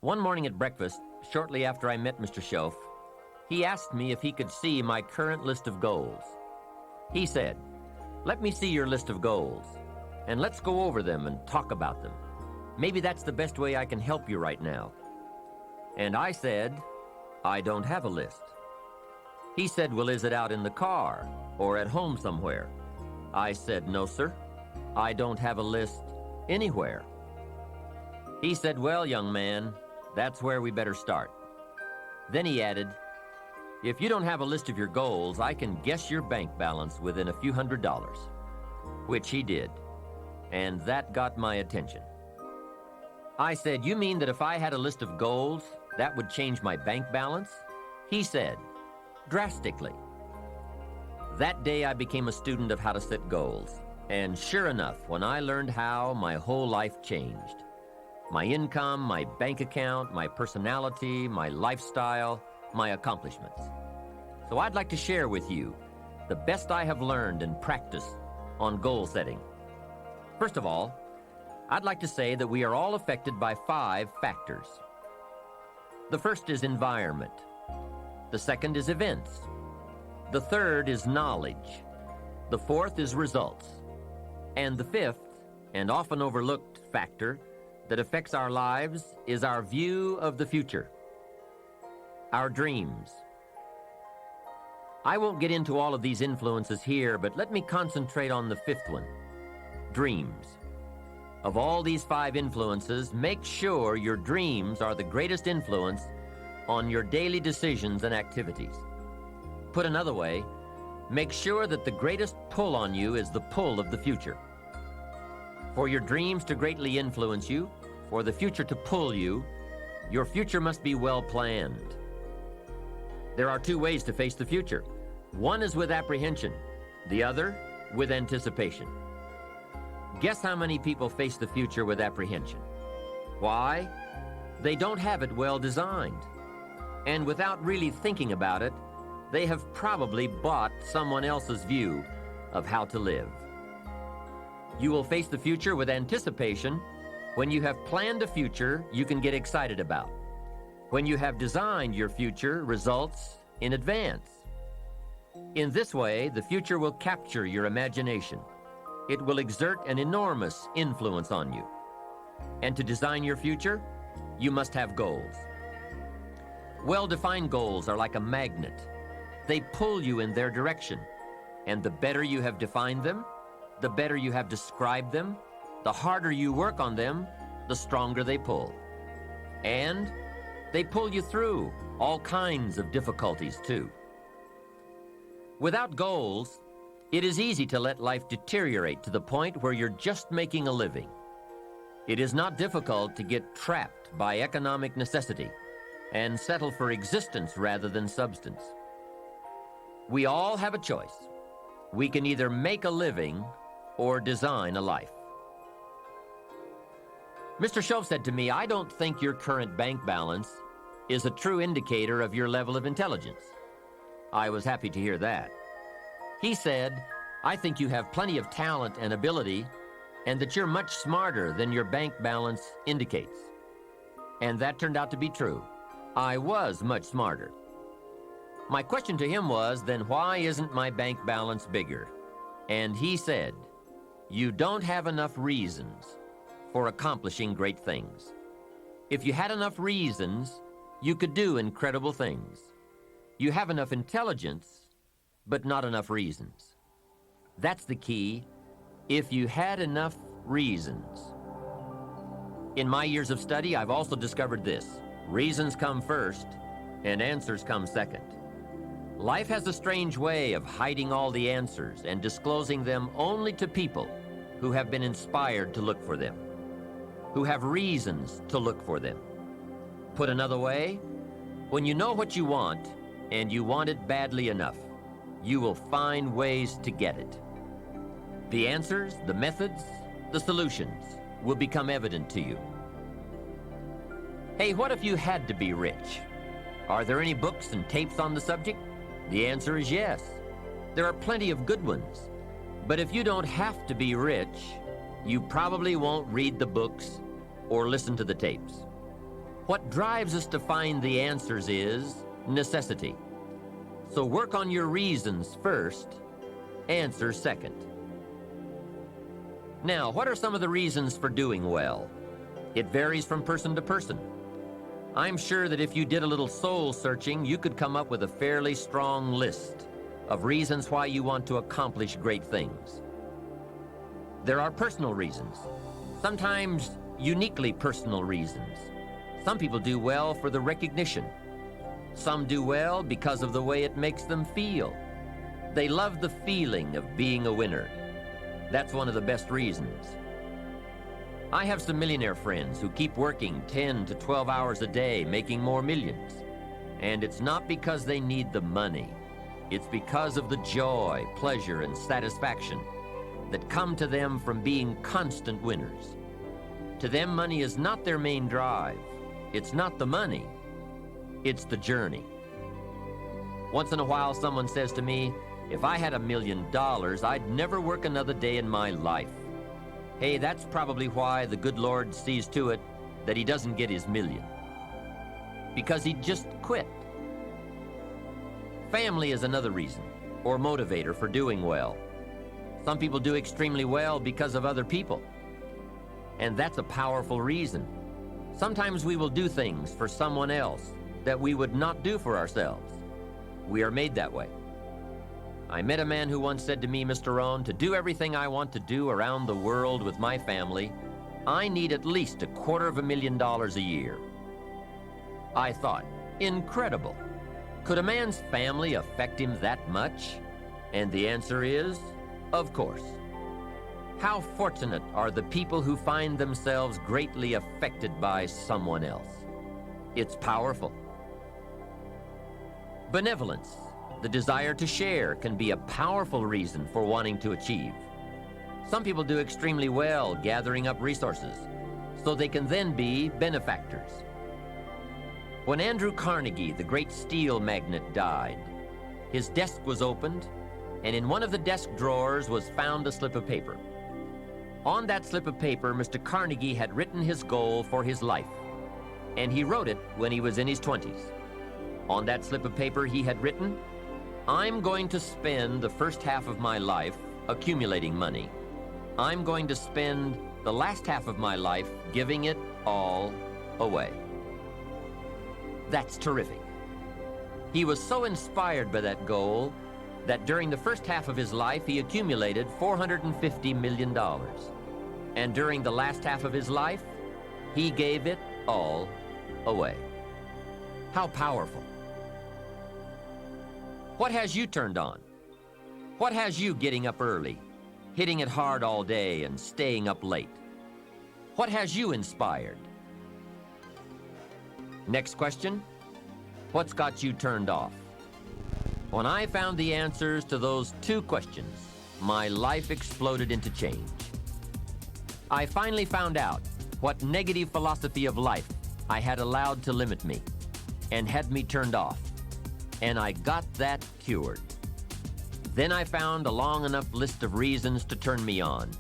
One morning at breakfast, shortly after I met Mr. Schoaf, he asked me if he could see my current list of goals. He said, "Let me see your list of goals, and let's go over them and talk about them. Maybe that's the best way I can help you right now." And I said, "I don't have a list." He said, "Well, is it out in the car or at home somewhere?" I said, "No, sir. I don't have a list anywhere." He said, "Well, young man, that's where we better start." Then he added, "If you don't have a list of your goals, I can guess your bank balance within a few $100s, which he did, and that got my attention. I said, "You mean that if I had a list of goals, that would change my bank balance?" He said, "Drastically." That day I became a student of how to set goals, and sure enough, when I learned how, my whole life changed. My income, my bank account, my personality, my lifestyle, my accomplishments. So I'd like to share with you the best I have learned and practiced on goal setting. First of all, I'd like to say that we are all affected by 5 factors. The first is environment. The second is events. The third is knowledge. The fourth is results. And the fifth, and often overlooked factor that affects our lives is our view of the future, our dreams. I won't get into all of these influences here, but let me concentrate on the fifth one, dreams. Of all these 5 influences, make sure your dreams are the greatest influence on your daily decisions and activities. Put another way, make sure that the greatest pull on you is the pull of the future. For your dreams to greatly influence you, for the future to pull you, your future must be well planned. There are 2 ways to face the future. One is with apprehension, the other with anticipation. Guess how many people face the future with apprehension? Why? They don't have it well designed. And without really thinking about it, they have probably bought someone else's view of how to live. You will face the future with anticipation when you have planned a future you can get excited about, when you have designed your future results in advance. In this way, the future will capture your imagination. It will exert an enormous influence on you. And to design your future, you must have goals. Well-defined goals are like a magnet. They pull you in their direction, and the better you have defined them, the better you have described them, the harder you work on them, the stronger they pull. And they pull you through all kinds of difficulties too. Without goals, it is easy to let life deteriorate to the point where you're just making a living. It is not difficult to get trapped by economic necessity and settle for existence rather than substance. We all have a choice. We can either make a living or design a life. Mr. Schoaf said to me, "I don't think your current bank balance is a true indicator of your level of intelligence." I was happy to hear that. He said, "I think you have plenty of talent and ability, and that you're much smarter than your bank balance indicates." And that turned out to be true. I was much smarter. My question to him was, then why isn't my bank balance bigger? And he said, "You don't have enough reasons for accomplishing great things. If you had enough reasons, you could do incredible things. You have enough intelligence, but not enough reasons." That's the key. If you had enough reasons. In my years of study, I've also discovered this: reasons come first, and answers come second. Life has a strange way of hiding all the answers and disclosing them only to people who have been inspired to look for them, who have reasons to look for them. Put another way, when you know what you want, and you want it badly enough, you will find ways to get it. The answers, the methods, the solutions will become evident to you. Hey, what if you had to be rich? Are there any books and tapes on the subject? The answer is yes. There are plenty of good ones. But if you don't have to be rich, you probably won't read the books or listen to the tapes. What drives us to find the answers is necessity. So work on your reasons first, answer second. Now, what are some of the reasons for doing well? It varies from person to person. I'm sure that if you did a little soul searching, you could come up with a fairly strong list of reasons why you want to accomplish great things. There are personal reasons, sometimes uniquely personal reasons. Some people do well for the recognition. Some do well because of the way it makes them feel. They love the feeling of being a winner. That's one of the best reasons. I have some millionaire friends who keep working 10 to 12 hours a day, making more millions. And it's not because they need the money. It's because of the joy, pleasure, and satisfaction that come to them from being constant winners. To them, money is not their main drive. It's not the money. It's the journey. Once in a while, someone says to me, if I had $1 million, I'd never work another day in my life. Hey, that's probably why the good Lord sees to it that he doesn't get his million. Because he'd just quit. Family is another reason, or motivator for doing well. Some people do extremely well because of other people. And that's a powerful reason. Sometimes we will do things for someone else that we would not do for ourselves. We are made that way. I met a man who once said to me, Mr. Rohn, to do everything I want to do around the world with my family, I need at least $250,000 a year. I thought, incredible. Could a man's family affect him that much? And the answer is, of course. How fortunate are the people who find themselves greatly affected by someone else. It's powerful. Benevolence, the desire to share, can be a powerful reason for wanting to achieve. Some people do extremely well gathering up resources, so they can then be benefactors. When Andrew Carnegie, the great steel magnate, died, his desk was opened, and in one of the desk drawers was found a slip of paper. On that slip of paper, Mr. Carnegie had written his goal for his life, and he wrote it when he was in his 20s. On that slip of paper, he had written, I'm going to spend the first half of my life accumulating money. I'm going to spend the last half of my life giving it all away. That's terrific. He was so inspired by that goal that during the first half of his life, he accumulated $450 million. And during the last half of his life, he gave it all away. How powerful. What has you turned on? What has you getting up early, hitting it hard all day and staying up late? What has you inspired? Next question, what's got you turned off? When I found the answers to those two questions, my life exploded into change. I finally found out what negative philosophy of life I had allowed to limit me and had me turned off. And I got that cured. Then I found a long enough list of reasons to turn me on,